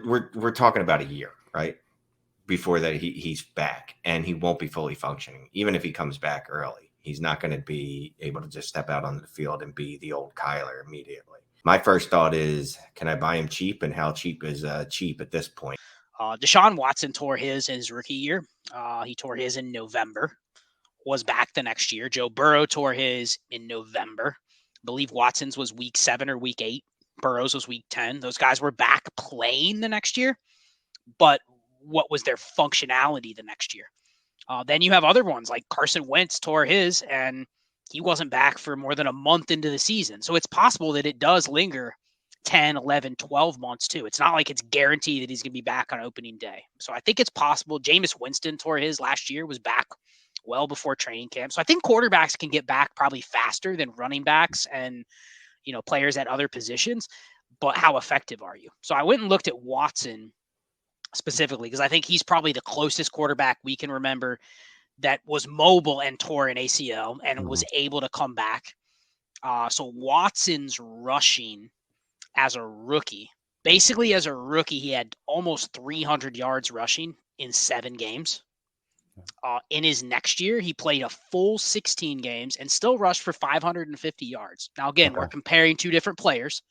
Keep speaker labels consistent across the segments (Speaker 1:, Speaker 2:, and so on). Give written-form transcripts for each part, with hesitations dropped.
Speaker 1: We're talking about a year, right? Before that he's back, and he won't be fully functioning. Even if he comes back early, he's not going to be able to just step out onto the field and be the old Kyler immediately. My first thought is, can I buy him cheap, and how cheap is cheap at this point?
Speaker 2: Deshaun Watson tore his in his rookie year. He tore his in November, was back the next year. Joe Burrow tore his in November. I believe Watson's was week 7 or week 8. Burrow's was week 10. Those guys were back playing the next year, but what was their functionality the next year? Then you have other ones like Carson Wentz tore his, and he wasn't back for more than a month into the season. So it's possible that it does linger 10, 11, 12 months too. It's not like it's guaranteed that he's going to be back on opening day. So I think it's possible. Jameis Winston tore his last year, was back well before training camp. So I think quarterbacks can get back probably faster than running backs and, players at other positions. But how effective are you? So I went and looked at Watson specifically because I think he's probably the closest quarterback we can remember that was mobile and tore an ACL and was able to come back. So Watson's rushing as a rookie, basically as a rookie, he had almost 300 yards rushing in 7 games. In his next year, he played a full 16 games and still rushed for 550 yards. Now, again, we're comparing 2 different players.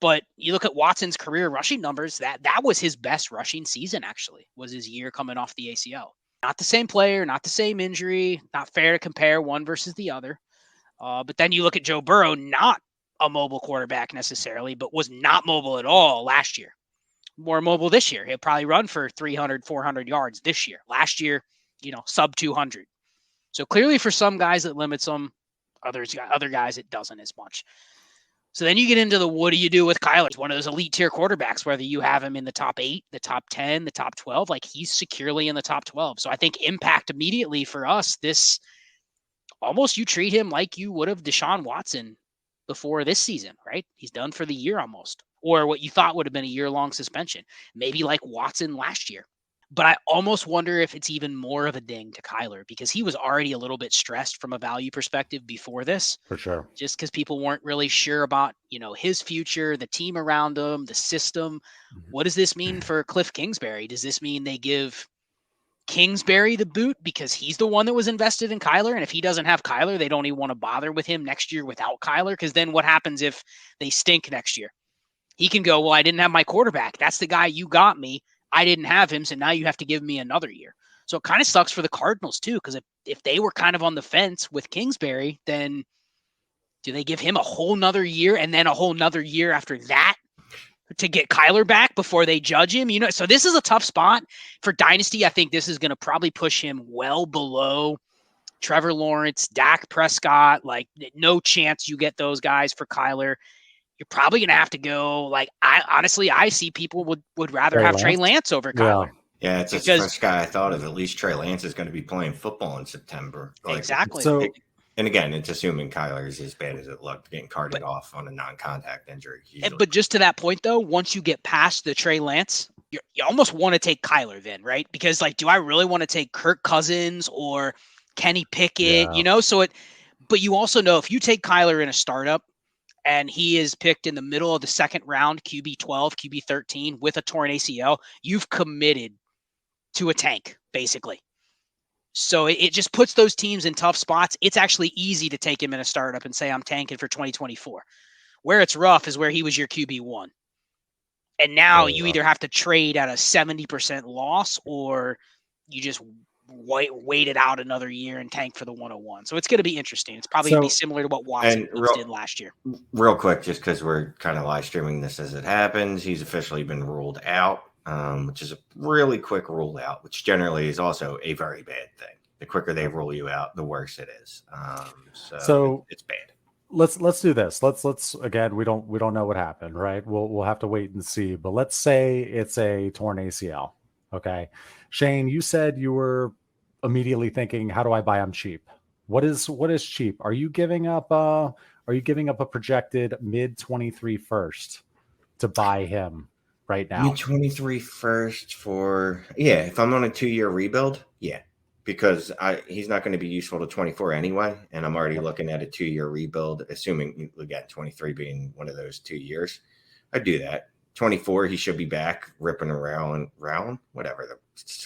Speaker 2: But you look at Watson's career rushing numbers, that was his best rushing season, actually, was his year coming off the ACL. Not the same player, not the same injury, not fair to compare one versus the other. But then you look at Joe Burrow, not a mobile quarterback necessarily, but was not mobile at all last year. More mobile this year. He'll probably run for 300, 400 yards this year. Last year, sub 200. So clearly for some guys it limits them. Other guys it doesn't as much. So then you get into the what do you do with Kyler? He's one of those elite tier quarterbacks, whether you have him in the top 8, the top 10, the top 12, like he's securely in the top 12. So I think impact immediately for us, this almost you treat him like you would have Deshaun Watson before this season, right? He's done for the year almost, or what you thought would have been a year-long suspension, maybe like Watson last year. But I almost wonder if it's even more of a ding to Kyler because he was already a little bit stressed from a value perspective before this.
Speaker 3: For sure.
Speaker 2: Just because people weren't really sure about, his future, the team around him, the system. What does this mean for Cliff Kingsbury? Does this mean they give Kingsbury the boot because he's the one that was invested in Kyler? And if he doesn't have Kyler, they don't even want to bother with him next year without Kyler? Because then what happens if they stink next year? He can go, well, I didn't have my quarterback. That's the guy you got me. I didn't have him, so now you have to give me another year. So it kind of sucks for the Cardinals, too, because if they were kind of on the fence with Kingsbury, then do they give him a whole nother year and then a whole nother year after that to get Kyler back before they judge him? So this is a tough spot for Dynasty. I think this is going to probably push him well below Trevor Lawrence, Dak Prescott. Like, no chance you get those guys for Kyler. You're probably going to have to go, I see people would rather have Trey Lance over Kyler.
Speaker 1: Yeah, it's the first guy I thought of. At least Trey Lance is going to be playing football in September.
Speaker 2: Exactly.
Speaker 1: And again, it's assuming Kyler is as bad as it looked, getting carted off on a non-contact injury.
Speaker 2: But just to that point, though, once you get past the Trey Lance, you almost want to take Kyler then, right? Because, do I really want to take Kirk Cousins or Kenny Pickett, but you also know if you take Kyler in a startup, and he is picked in the middle of the second round, QB 12, QB 13 with a torn ACL, you've committed to a tank, basically. So it just puts those teams in tough spots. It's actually easy to take him in a startup and say, I'm tanking for 2024. Where it's rough is where he was your QB1. And now you either have to trade at a 70% loss or you just wait it out another year and tank for the 101. So it's going to be interesting. It's probably going to be similar to what Watson did last year.
Speaker 1: Real quick, just because we're kind of live streaming this as it happens, he's officially been ruled out, which is a really quick rule out, which generally is also a very bad thing. The quicker they rule you out, the worse it is. So it's bad.
Speaker 3: Let's do this. Let's again, we don't know what happened, right? We'll have to wait and see. But let's say it's a torn ACL. Okay. Shane, you said you were immediately thinking, how do I buy him cheap? What is cheap? Are you giving up a projected mid-23 first to buy him right now?
Speaker 1: Mid-23 first if I'm on a 2-year rebuild, because he's not going to be useful to 24 anyway, and I'm already looking at a 2-year rebuild, assuming, again, 23 being one of those 2 years. I'd do that. 24, he should be back ripping around, whatever the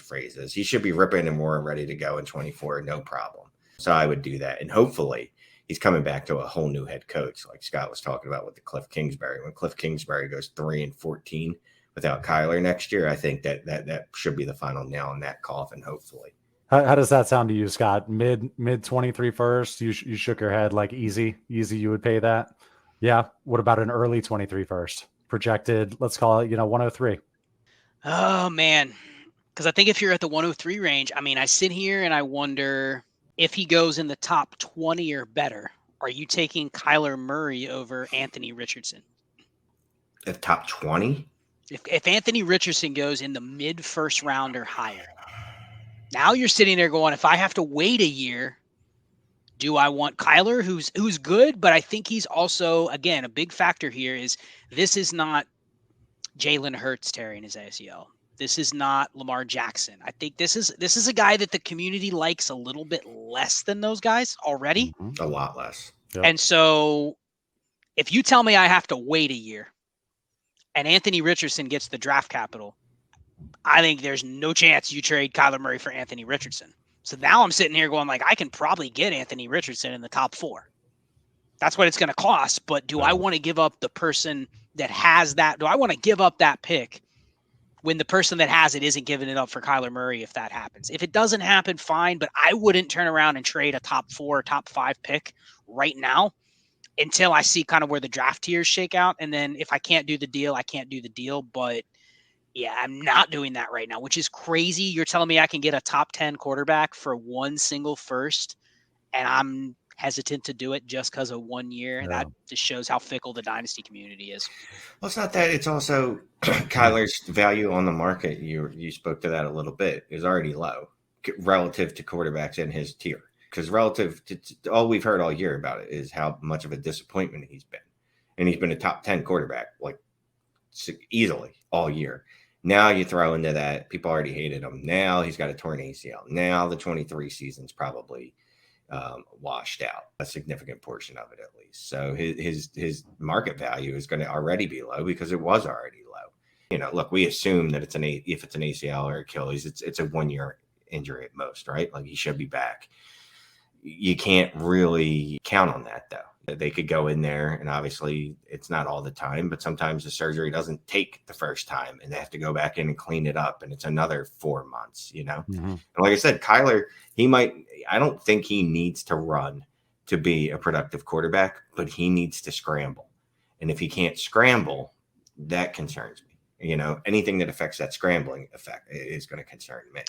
Speaker 1: phrase is. He should be ripping and more and ready to go in 24, no problem. So I would do that. And hopefully he's coming back to a whole new head coach, like Scott was talking about with the Cliff Kingsbury. When Cliff Kingsbury goes 3-14 without Kyler next year, I think that should be the final nail in that coffin, hopefully.
Speaker 3: How does that sound to you, Scott? Mid 23 first? You shook your head like easy. You would pay that? Yeah. What about an early 23 first? Projected, let's call it, 103.
Speaker 2: Oh, man. Because I think if you're at the 103 range, I mean, I sit here and I wonder if he goes in the top 20 or better, are you taking Kyler Murray over Anthony Richardson?
Speaker 1: If top 20?
Speaker 2: If Anthony Richardson goes in the mid first round or higher, now you're sitting there going, if I have to wait a year, do I want Kyler, who's good? But I think he's also, again, a big factor here is this is not Jalen Hurts tearing his ACL. This is not Lamar Jackson. I think this is a guy that the community likes a little bit less than those guys already.
Speaker 1: A lot less.
Speaker 3: Yep.
Speaker 2: And so if you tell me I have to wait a year and Anthony Richardson gets the draft capital, I think there's no chance you trade Kyler Murray for Anthony Richardson. So now I'm sitting here going like, I can probably get Anthony Richardson in the top 4. That's what it's going to cost. But do I want to give up the person that has that? Do I want to give up that pick when the person that has it isn't giving it up for Kyler Murray if that happens? If it doesn't happen, fine. But I wouldn't turn around and trade a top 4, top 5 pick right now until I see kind of where the draft tiers shake out. And then if I can't do the deal, I can't do the deal. But yeah, I'm not doing that right now, which is crazy. You're telling me I can get a top 10 quarterback for one single first, and I'm hesitant to do it just because of 1 year. And that just shows how fickle the dynasty community is.
Speaker 1: Well, it's not that. It's also Kyler's value on the market. You spoke to that a little bit, is already low relative to quarterbacks in his tier. Because relative to all we've heard all year about it is how much of a disappointment he's been. And he's been a top 10 quarterback, like easily all year. Now you throw into that, people already hated him. Now he's got a torn ACL. Now the 23 season's probably washed out, a significant portion of it at least. So his market value is going to already be low because it was already low. Look, we assume that if it's an ACL or Achilles, it's a 1 year injury at most, right? Like he should be back. You can't really count on that though. They could go in there, and obviously it's not all the time, but sometimes the surgery doesn't take the first time and they have to go back in and clean it up. And it's another 4 months, Mm-hmm. And like I said, Kyler, I don't think he needs to run to be a productive quarterback, but he needs to scramble. And if he can't scramble, that concerns me. Anything that affects that scrambling effect is going to concern me.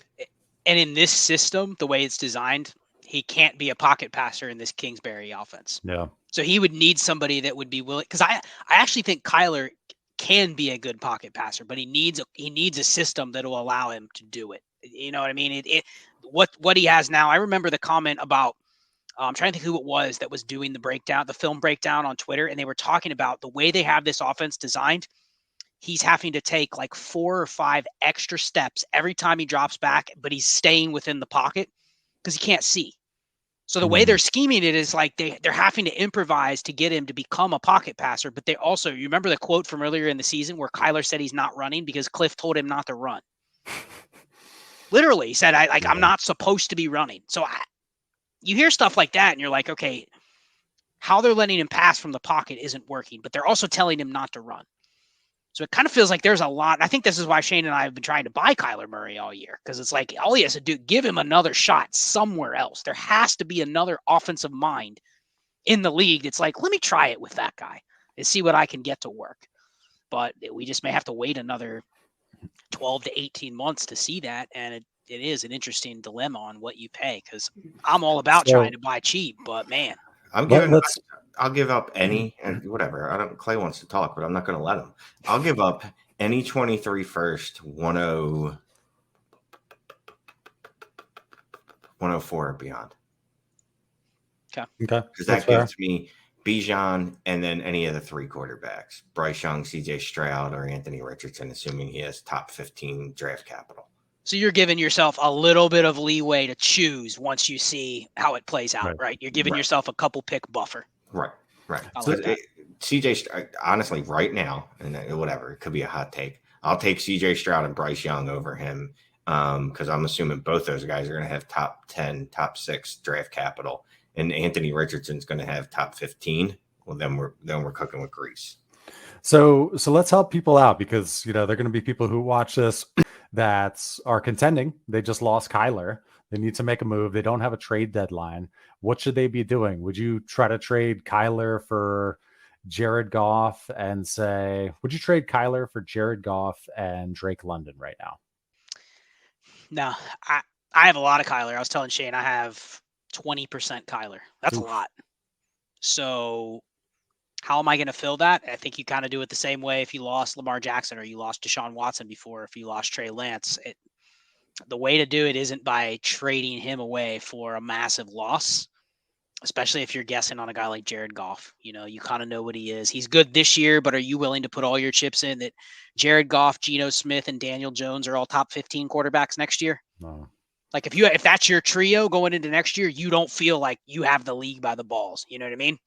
Speaker 2: And in this system, the way it's designed, he can't be a pocket passer in this Kingsbury offense.
Speaker 3: Yeah.
Speaker 2: So he would need somebody that would be willing, because I actually think Kyler can be a good pocket passer, but he needs a system that will allow him to do it. You know what I mean? What he has now. I remember the comment about I'm trying to think who it was that was doing the film breakdown on Twitter, and they were talking about the way they have this offense designed. He's having to take like 4 or 5 extra steps every time he drops back, but he's staying within the pocket because he can't see. So the way they're scheming it is like they're having to improvise to get him to become a pocket passer. But they also, you remember the quote from earlier in the season where Kyler said he's not running because Cliff told him not to run. Literally, he said, I'm not supposed to be running. So you hear stuff like that and you're like, okay, how they're letting him pass from the pocket isn't working, but they're also telling him not to run. So it kind of feels like there's a lot. I think this is why Shane and I have been trying to buy Kyler Murray all year, because it's like all he has to do, give him another shot somewhere else. There has to be another offensive mind in the league. It's like, let me try it with that guy and see what I can get to work. But we just may have to wait another 12 to 18 months to see that. And it is an interesting dilemma on what you pay, because I'm all about trying to buy cheap, but man.
Speaker 1: I'll give up any, and whatever. Clay wants to talk, but I'm not going to let him. I'll give up any 23 first, 104 or beyond.
Speaker 2: Okay.
Speaker 1: Because that gives me Bijan and then any of the 3 quarterbacks, Bryce Young, CJ Stroud, or Anthony Richardson, assuming he has top 15 draft capital.
Speaker 2: So you're giving yourself a little bit of leeway to choose once you see how it plays out, right? You're giving yourself a couple pick buffer.
Speaker 1: Right.
Speaker 2: So
Speaker 1: honestly, right now, and whatever, it could be a hot take. I'll take CJ Stroud and Bryce Young over him because I'm assuming both those guys are going to have top 10, top 6 draft capital, and Anthony Richardson's going to have top 15. Well, then we're cooking with grease.
Speaker 3: So let's help people out because they're going to be people who watch this that are contending. They just lost Kyler. They need to make a move. They don't have a trade deadline. What should they be doing? Would you try to trade Kyler for Jared Goff and would you trade Kyler for Jared Goff and Drake London right now?
Speaker 2: No, I have a lot of Kyler. I was telling Shane I have 20% Kyler. That's a lot. So how am I going to fill that? I think you kind of do it the same way if you lost Lamar Jackson or you lost Deshaun Watson before, if you lost Trey Lance. The way to do it isn't by trading him away for a massive loss, especially if you're guessing on a guy like Jared Goff. You kind of know what he is. He's good this year, but are you willing to put all your chips in that Jared Goff, Geno Smith, and Daniel Jones are all top 15 quarterbacks next year?
Speaker 3: No.
Speaker 2: Like if that's your trio going into next year, you don't feel like you have the league by the balls. You know what I mean?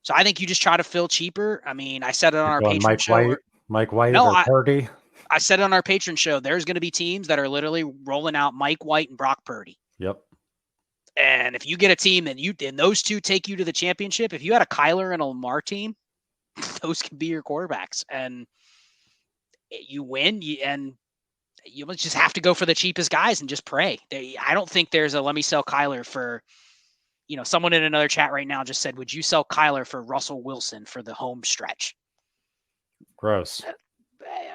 Speaker 2: So I think you just try to fill cheaper. I mean, I said it on our Patreon show.
Speaker 3: Mike White or Purdy.
Speaker 2: I said it on our Patreon show. There's going to be teams that are literally rolling out Mike White and Brock Purdy.
Speaker 3: Yep.
Speaker 2: And if you get a team and those two take you to the championship, if you had a Kyler and a Lamar team, those can be your quarterbacks, and you win. And you just have to go for the cheapest guys and just pray. I don't think there's let me sell Kyler for. Someone in another chat right now just said, would you sell Kyler for Russell Wilson for the home stretch?
Speaker 3: Gross.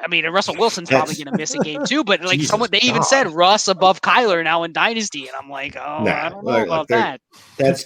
Speaker 2: I mean, and Russell Wilson's probably going to miss a game too, but like they even said Russ above Kyler now in Dynasty. And I'm like, I don't know about that.
Speaker 1: That's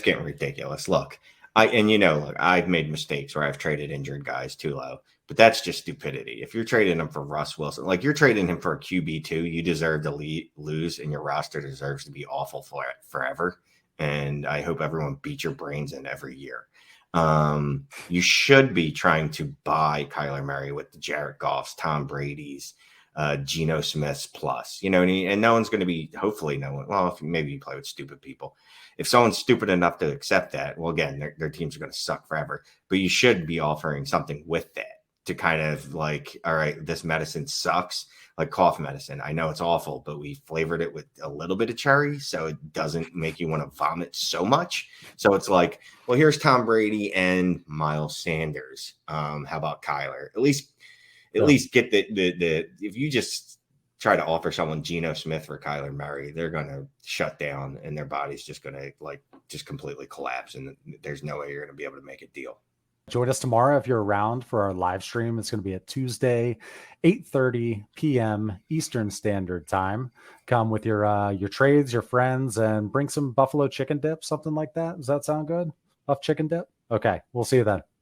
Speaker 1: getting ridiculous. Look, I've made mistakes where I've traded injured guys too low, but that's just stupidity. If you're trading him for Russ Wilson, like you're trading him for a QB2, you deserve to lose, and your roster deserves to be awful for it forever. And I hope everyone beats your brains in every year. You should be trying to buy Kyler Murray with the Jared Goffs, Tom Brady's, Geno Smith's plus. And no one's going to be, hopefully no one. Well, maybe you play with stupid people. If someone's stupid enough to accept that, well, again, their teams are going to suck forever. But you should be offering something with that to kind of like, all right, this medicine sucks. Like cough medicine. I know it's awful, but we flavored it with a little bit of cherry so it doesn't make you want to vomit so much. So it's like, well, here's Tom Brady and Miles Sanders. How about Kyler? At least get the if you just try to offer someone Geno Smith for Kyler Murray, they're going to shut down and their body's just going to just completely collapse. And there's no way you're going to be able to make a deal.
Speaker 3: Join us tomorrow if you're around for our live stream. It's going to be at Tuesday, 8:30 p.m. Eastern Standard Time. Come with your trades, your friends, and bring some buffalo chicken dip, something like that. Does that sound good? Buff chicken dip? Okay, we'll see you then.